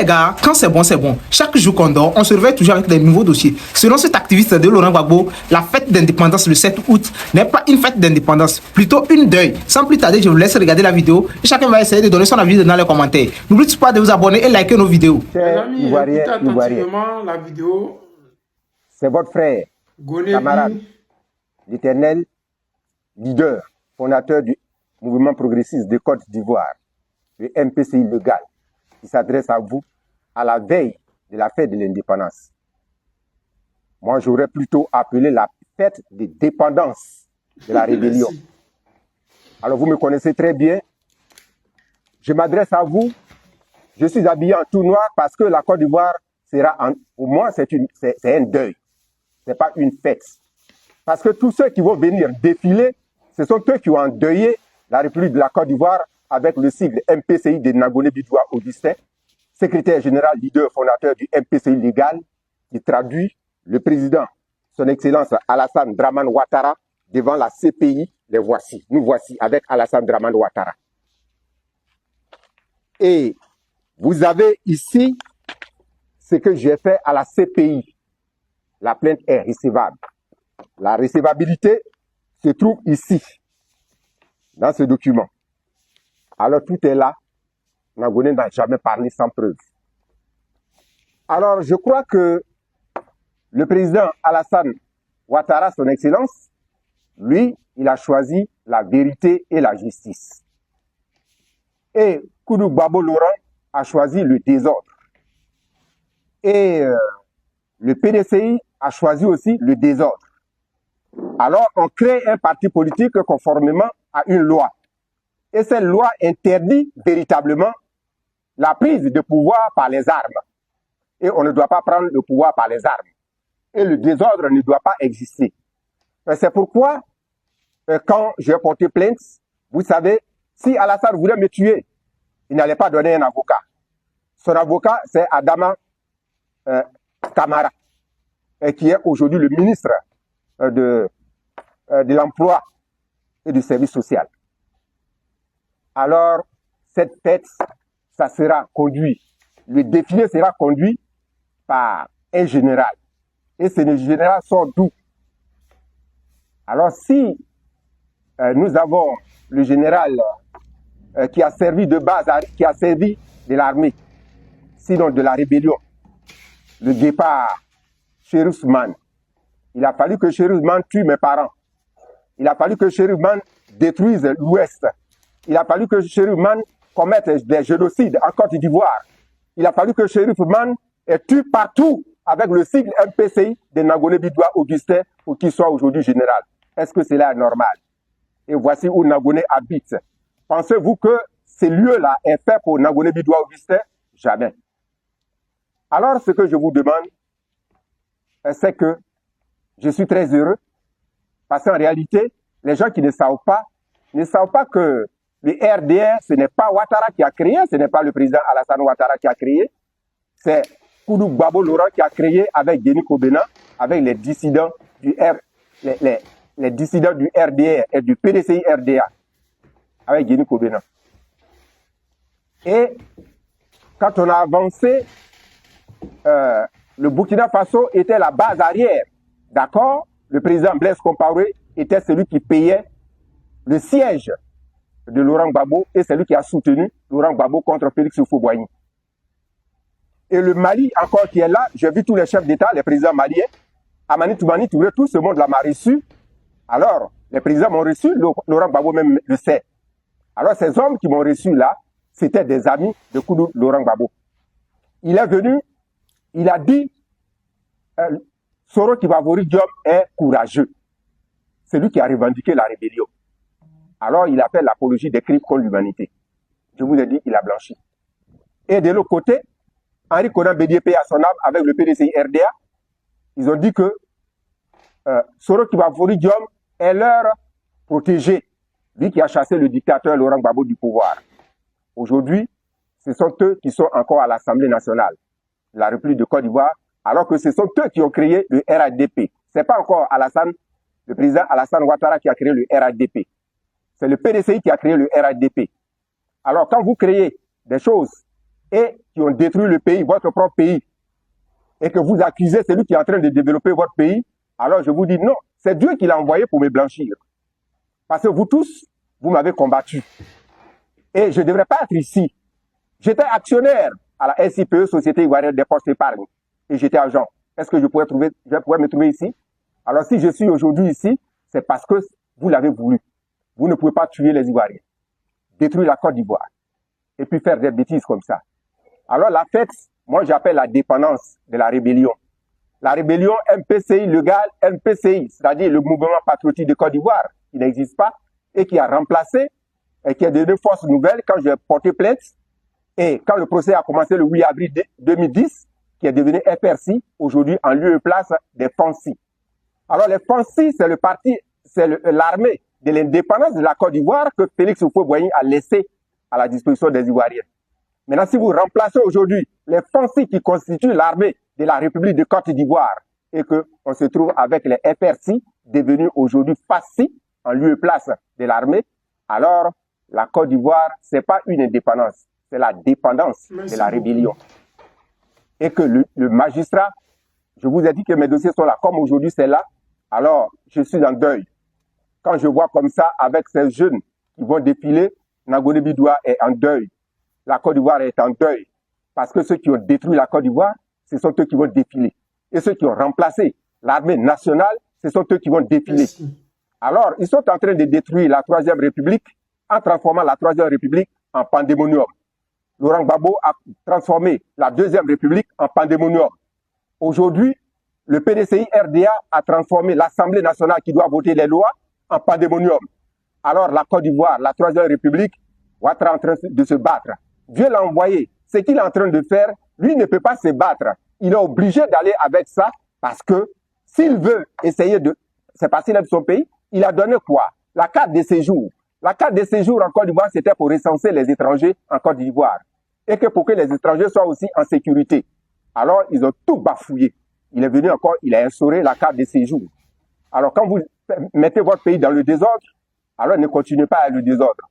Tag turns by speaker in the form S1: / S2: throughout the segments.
S1: les gars, quand c'est bon, c'est bon. Chaque jour qu'on dort, on se réveille toujours avec des nouveaux dossiers. Selon cet activiste de Laurent Gbagbo, la fête d'indépendance le 7 août n'est pas une fête d'indépendance, plutôt une deuil. Sans plus tarder, je vous laisse regarder la vidéo et chacun va essayer de donner son avis dans les commentaires. N'oubliez pas de vous abonner et liker nos vidéos.
S2: Les amis, écoutez attentivement la vidéo.
S3: C'est votre frère, camarade, l'éternel leader, fondateur du mouvement progressiste de Côte d'Ivoire, le MPCI légal, qui s'adresse à vous à la veille de la fête de l'indépendance. Moi, j'aurais plutôt appelé la fête de dépendance de la rébellion. Alors, vous me connaissez très bien. Je m'adresse à vous. Je suis habillé en tout noir parce que la Côte d'Ivoire sera, au moins, c'est un deuil. Ce n'est pas une fête. Parce que tous ceux qui vont venir défiler, ce sont eux qui ont endeuillé la République de la Côte d'Ivoire avec le sigle MPCI de Nagone Bidoua Augustin, secrétaire général, leader, fondateur du MPCI légal, qui traduit le président, son Excellence Alassane Dramane Ouattara, devant la CPI. Les voici, nous voici avec Alassane Dramane Ouattara. Et vous avez ici ce que j'ai fait à la CPI. La plainte est recevable. La recevabilité se trouve ici, dans ce document. Alors tout est là. Nagone n'a jamais parlé sans preuve. Alors je crois que le président Alassane Ouattara, son Excellence, lui, il a choisi la vérité et la justice. Et Koudou Gbagbo Laurent a choisi le désordre. Et le PDCI a choisi aussi le désordre. Alors on crée un parti politique conformément à une loi. Et cette loi interdit véritablement la prise de pouvoir par les armes. Et on ne doit pas prendre le pouvoir par les armes. Et le désordre ne doit pas exister. C'est pourquoi, quand j'ai porté plainte, vous savez, si Alassane voulait me tuer, il n'allait pas donner un avocat. Son avocat, c'est Adama Kamara, qui est aujourd'hui le ministre de l'Emploi et du Service social. Alors, cette fête, ça sera conduit, le défilé sera conduit par un général. Et ce général sort d'où? Alors, si nous avons le général qui a servi de base, qui a servi de l'armée, sinon de la rébellion, le départ Chérif Ousmane, il a fallu que Chérif Ousmane tue mes parents. Il a fallu que Chérif Ousmane détruise l'Ouest. Il a fallu que Chérif Ousmane commette des génocides en Côte d'Ivoire. Il a fallu que Chérif Ousmane tue partout avec le sigle MPCI de Nagone Bidoua Augustin pour qu'il soit aujourd'hui général. Est-ce que cela est normal? Et voici où Nagone habite. Pensez-vous que ce lieu-là est fait pour Nagone Bidoua Augustin? Jamais. Alors, ce que je vous demande, c'est que je suis très heureux parce qu'en réalité, les gens qui ne savent pas que le RDR, ce n'est pas Ouattara qui a créé, ce n'est pas le président Alassane Ouattara qui a créé, c'est Koudou Gbagbo Laurent qui a créé avec Denis Kobena, avec les dissidents du les dissidents du RDR et du PDCI RDA, avec Denis Kobena. Et quand on a avancé, le Burkina Faso était la base arrière. D'accord? Le président Blaise Compaoré était celui qui payait le siège de Laurent Gbagbo et celui qui a soutenu Laurent Gbagbo contre Félix Houphouët-Boigny. Et le Mali, encore qui est là, j'ai vu tous les chefs d'État, les présidents maliens, Amani Toumani Touré, tout ce monde m'a reçu. Alors, les présidents m'ont reçu, Laurent Gbagbo même le sait. Alors, ces hommes qui m'ont reçu là, c'était des amis de Koudou Laurent Gbagbo. Il est venu, il a dit, Soro Kibavori Diom est courageux. C'est lui qui a revendiqué la rébellion. Alors, il a fait l'apologie des crimes contre l'humanité. Je vous ai dit, il a blanchi. Et de l'autre côté, Henri Konan Bédié paye à son âme avec le PDCI RDA. Ils ont dit que Soro Kibavori Diom est leur protégé. Lui qui a chassé le dictateur Laurent Gbagbo du pouvoir. Aujourd'hui, ce sont eux qui sont encore à l'Assemblée nationale, la République de Côte d'Ivoire, alors que ce sont eux qui ont créé le RADP. Ce n'est pas encore le président Alassane Ouattara qui a créé le RADP. C'est le PDCI qui a créé le RADP. Alors, quand vous créez des choses et qui ont détruit le pays, votre propre pays, et que vous accusez celui qui est en train de développer votre pays, alors je vous dis non, c'est Dieu qui l'a envoyé pour me blanchir. Parce que vous tous, vous m'avez combattu. Et je ne devrais pas être ici. J'étais actionnaire à la SIPE, Société Ivoirienne des Postes Épargne, et j'étais agent. Est-ce que je pourrais me trouver ici? Alors si je suis aujourd'hui ici, c'est parce que vous l'avez voulu. Vous ne pouvez pas tuer les Ivoiriens, détruire la Côte d'Ivoire, et puis faire des bêtises comme ça. Alors la fête, moi j'appelle la dépendance de la rébellion. La rébellion MPCI, légal MPCI, c'est-à-dire le mouvement patriotique de Côte d'Ivoire, qui n'existe pas, et qui a remplacé, et qui est devenu force nouvelle quand j'ai porté plainte, et quand le procès a commencé le 8 avril 2010, qui est devenu FRC, aujourd'hui en lieu et place des FANCI. Alors les FANCI, c'est le parti, c'est l'armée de l'indépendance de la Côte d'Ivoire que Félix Houphouët-Boigny a laissé à la disposition des Ivoiriens. Maintenant, si vous remplacez aujourd'hui les FANCI qui constituent l'armée de la République de Côte d'Ivoire et qu'on se trouve avec les FRC devenus aujourd'hui FACI en lieu et place de l'armée, alors la Côte d'Ivoire, c'est pas une indépendance, c'est la dépendance de la rébellion. Et que le magistrat, je vous ai dit que mes dossiers sont là, comme aujourd'hui c'est là, alors je suis en deuil. Quand je vois comme ça, avec ces jeunes qui vont défiler, Nagone Bidoua est en deuil. La Côte d'Ivoire est en deuil. Parce que ceux qui ont détruit la Côte d'Ivoire, ce sont eux qui vont défiler. Et ceux qui ont remplacé l'armée nationale, ce sont eux qui vont défiler. Merci. Alors, ils sont en train de détruire la Troisième République en transformant la Troisième République en pandémonium. Laurent Gbagbo a transformé la Deuxième République en pandémonium. Aujourd'hui, le PDCI RDA a transformé l'Assemblée nationale qui doit voter les lois en pandémonium. Alors la Côte d'Ivoire, la Troisième République, Ouattara est en train de se battre. Dieu l'a envoyé. Ce qu'il est en train de faire, lui ne peut pas se battre. Il est obligé d'aller avec ça parce que s'il veut essayer de se passer de son pays, il a donné quoi? La carte de séjour. La carte de séjour en Côte d'Ivoire, c'était pour recenser les étrangers en Côte d'Ivoire. Et que pour que les étrangers soient aussi en sécurité. Alors, ils ont tout bafouillé. Il est venu encore, il a instauré la carte de séjour. Alors, quand vous mettez votre pays dans le désordre, alors ne continuez pas à le désordre.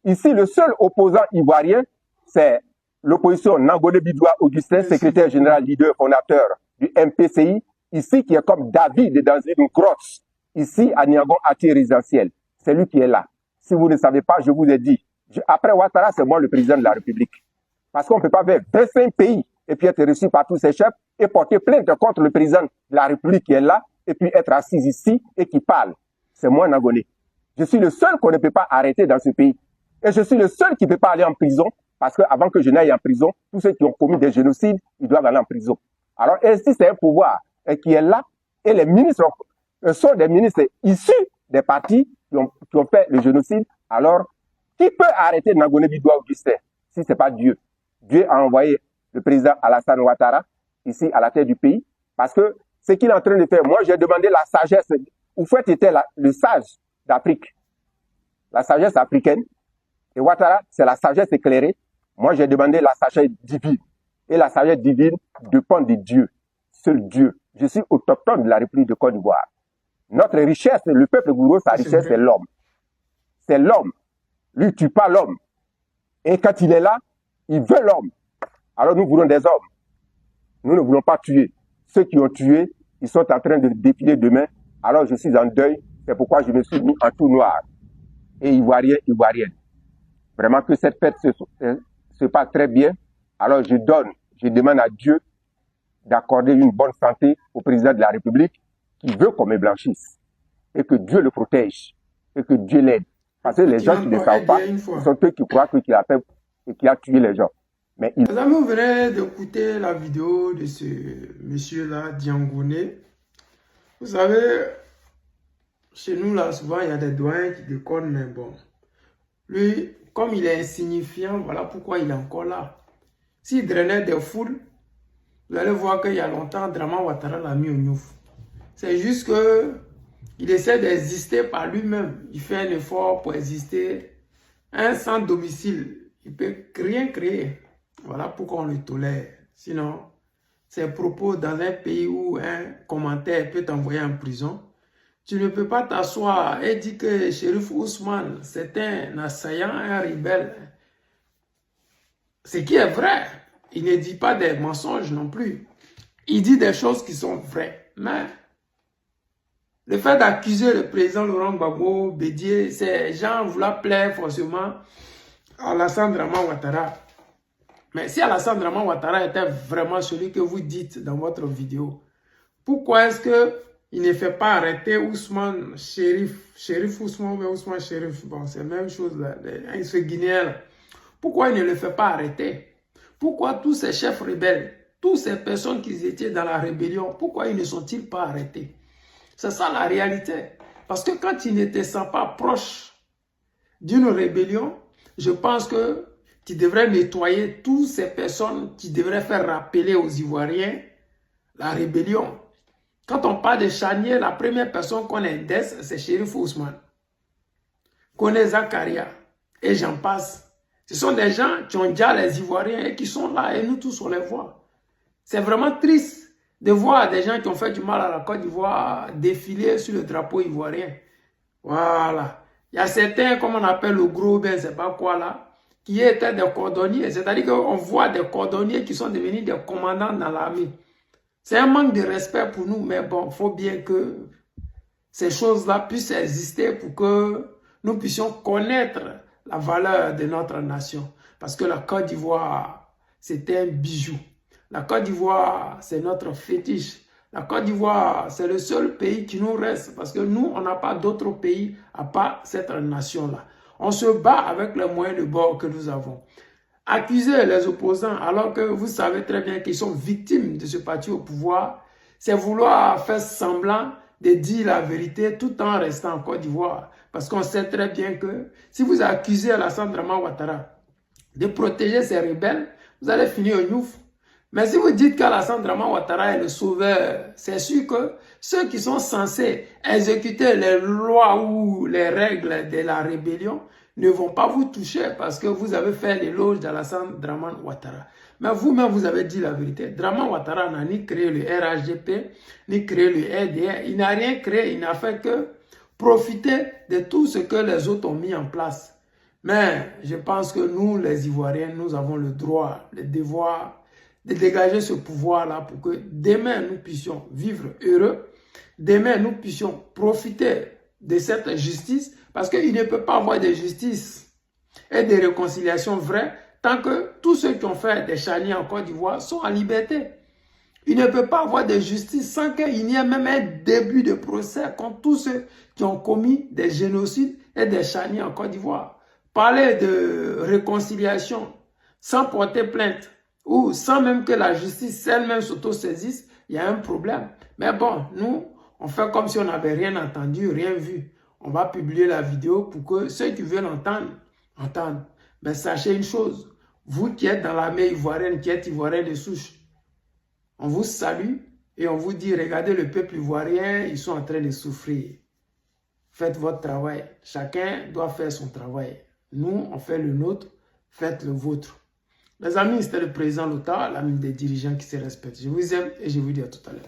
S3: Ici, le seul opposant ivoirien, c'est l'opposition Nangone Bidoua Augustin, secrétaire général, leader, fondateur du MPCI, ici qui est comme David dans une grotte, ici à Niagon, Ati résidentiel. C'est lui qui est là. Si vous ne savez pas, je vous ai dit, après Ouattara, c'est moi le président de la République. Parce qu'on ne peut pas faire 25 pays et puis être reçu par tous ces chefs et porter plainte contre le président de la République qui est là et puis être assis ici et qui parle. C'est moi, Nangone. Je suis le seul qu'on ne peut pas arrêter dans ce pays. Et je suis le seul qui ne peut pas aller en prison parce qu'avant que je n'aille en prison, tous ceux qui ont commis des génocides, ils doivent aller en prison. Alors ainsi, c'est un pouvoir qui est là et les ministres sont des ministres issus des partis qui ont fait le génocide. Alors, qui peut arrêter Nangone Bidoua Augustin si ce n'est pas Dieu? Dieu a envoyé le président Alassane Ouattara ici à la tête du pays parce que ce qu'il est en train de faire, moi j'ai demandé la sagesse. Houphouët était le sage d'Afrique, la sagesse africaine. Et Ouattara, c'est la sagesse éclairée. Moi, j'ai demandé la sagesse divine. Et la sagesse divine dépend de Dieu, seul Dieu. Je suis autochtone de la République de Côte d'Ivoire. Notre richesse, le peuple gourou, sa richesse, c'est l'homme. C'est l'homme. Lui, tue pas l'homme. Et quand il est là, il veut l'homme. Alors nous voulons des hommes. Nous ne voulons pas tuer. Ceux qui ont tué, ils sont en train de défiler demain. Alors je suis en deuil. C'est pourquoi je me suis mis en tout noir. Et ivoirien, ivoirienne. Vraiment que cette fête se passe très bien. Alors je demande à Dieu d'accorder une bonne santé au président de la République qui veut qu'on me blanchisse. Et que Dieu le protège. Et que Dieu l'aide. Parce que les gens qui ne savent pas, ce sont eux qui croient qu'il a fait et qu'il a tué les gens. Mais
S2: Les amis, vous venez d'écouter la vidéo de ce monsieur-là, Diangone. Vous savez, chez nous, là, souvent, il y a des doyens qui déconnent, mais bon. Lui, comme il est insignifiant, voilà pourquoi il est encore là. S'il drainait des foules, vous allez voir qu'il y a longtemps, Draman Ouattara l'a mis au Niouf. C'est juste que il essaie d'exister par lui-même. Il fait un effort pour exister. Un sans domicile, il ne peut rien créer. Voilà pourquoi on le tolère. Sinon, ses propos dans un pays où un commentaire peut t'envoyer en prison, tu ne peux pas t'asseoir et dire que Chérif Ousmane, c'est un assaillant, un rebelle. Ce qui est vrai. il ne dit pas des mensonges non plus. Il dit des choses qui sont vraies. Mais le fait d'accuser le président Laurent Gbagbo, Bédié, c'est gens vouloir plaire forcément à Alassane Draman Ouattara. Mais si Alassane Draman Ouattara était vraiment celui que vous dites dans votre vidéo, pourquoi est-ce qu'il ne fait pas arrêter Ousmane Chérif Ousmane, mais Ousmane Chérif, bon, c'est la même chose là, ce Guinéen là. Pourquoi il ne le fait pas arrêter? Pourquoi tous ces chefs rebelles, toutes ces personnes qui étaient dans la rébellion, pourquoi ils ne sont-ils pas arrêtés? C'est ça la réalité. Parce que quand ils ne te sentent pas proche d'une rébellion, je pense que tu devrais nettoyer toutes ces personnes qui devraient faire rappeler aux Ivoiriens la rébellion. Quand on parle de Chanier, la première personne qu'on indexe, c'est Chérif Ousmane. Kone Zakaria, et j'en passe. Ce sont des gens qui ont déjà les Ivoiriens et qui sont là et nous tous on les voit. C'est vraiment triste de voir des gens qui ont fait du mal à la Côte d'Ivoire défiler sur le drapeau ivoirien. Voilà. Il y a certains, comme on appelle le gros ben, c'est pas quoi là, qui étaient des cordonniers. C'est-à-dire qu'on voit des cordonniers qui sont devenus des commandants dans l'armée. C'est un manque de respect pour nous, mais bon, il faut bien que ces choses-là puissent exister pour que nous puissions connaître la valeur de notre nation. Parce que la Côte d'Ivoire, c'est un bijou. La Côte d'Ivoire, c'est notre fétiche. La Côte d'Ivoire, c'est le seul pays qui nous reste. Parce que nous, on n'a pas d'autre pays à part cette nation-là. On se bat avec les moyens de bord que nous avons. Accuser les opposants alors que vous savez très bien qu'ils sont victimes de ce parti au pouvoir, c'est vouloir faire semblant de dire la vérité tout en restant en Côte d'Ivoire. Parce qu'on sait très bien que si vous accusez Alassane Draman Ouattara de protéger ces rebelles, vous allez finir au Niouf. Mais si vous dites qu'Alassane Draman Ouattara est le sauveur, c'est sûr que ceux qui sont censés exécuter les lois ou les règles de la rébellion ne vont pas vous toucher parce que vous avez fait l'éloge d'Alassane Draman Ouattara. Mais vous-même, vous avez dit la vérité. Draman Ouattara n'a ni créé le RHDP, ni créé le RDR. Il n'a rien créé, il n'a fait que profiter de tout ce que les autres ont mis en place. Mais je pense que nous, les Ivoiriens, nous avons le droit, le devoir de dégager ce pouvoir-là pour que demain, nous puissions vivre heureux. Demain, nous puissions profiter de cette justice parce qu'il ne peut pas avoir de justice et de réconciliation vraie tant que tous ceux qui ont fait des charniers en Côte d'Ivoire sont en liberté. Il ne peut pas avoir de justice sans qu'il n'y ait même un début de procès contre tous ceux qui ont commis des génocides et des charniers en Côte d'Ivoire. Parler de réconciliation sans porter plainte ou sans même que la justice elle-même s'auto-saisisse, il y a un problème. Mais bon, nous, on fait comme si on n'avait rien entendu, rien vu. On va publier la vidéo pour que ceux qui veulent entendre, entendent. Mais sachez une chose, vous qui êtes dans l'armée ivoirienne, qui êtes ivoirien de souche, on vous salue et on vous dit, regardez le peuple ivoirien, ils sont en train de souffrir. Faites votre travail. Chacun doit faire son travail. Nous, on fait le nôtre, faites le vôtre. Les amis, c'était le président Lota, l'ami des dirigeants qui se respectent. Je vous aime et je vous dis à tout à l'heure.